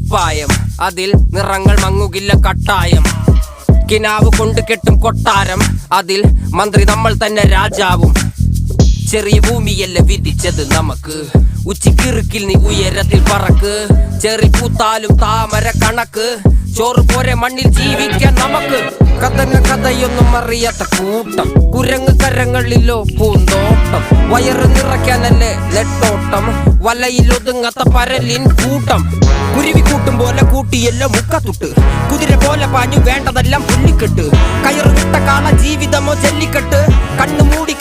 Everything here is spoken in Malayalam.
കുപ്പായം, അതിൽ നിറങ്ങൾ മങ്ങുകില്ല കട്ടായം. കിനാവ് കൊണ്ട് കെട്ടും കൊട്ടാരം, അതിൽ മന്ത്രി നമ്മൾ തന്നെ രാജാവും. ചെറിയ ഭൂമിയല്ല വിധിച്ചത് നമുക്ക്, ഉച്ചിക്കിറുക്കിൽ നീ ഉയരത്തിൽ പറക്ക്. ചെറി പൂത്താലും താമര കണക്ക്, ചോറ് പോരെ മണ്ണിൽ ജീവിക്കാൻ നമുക്ക്. കഥയൊന്നും അറിയാത്ത കൂട്ടം, കുരങ്ങ് കരങ്ങളിലോ പൂന്തോട്ടം. വയറ് നിറയ്ക്കാനല്ലേ നെട്ടോട്ടം, വലയിലൊതുങ്ങാത്ത പരലിൻ കൂട്ടം. കുരുവി കൂട്ടും പോലെ കൂട്ടിയല്ലോ മുക്കത്തുട്ട്, കുതിര പോലെ പാഞ്ഞു വേണ്ടതെല്ലാം പുല്ലിക്കെട്ട്. കയറ് വിട്ട കാള ജീവിതമോ ജല്ലിക്കെട്ട്, കണ്ണു മൂടി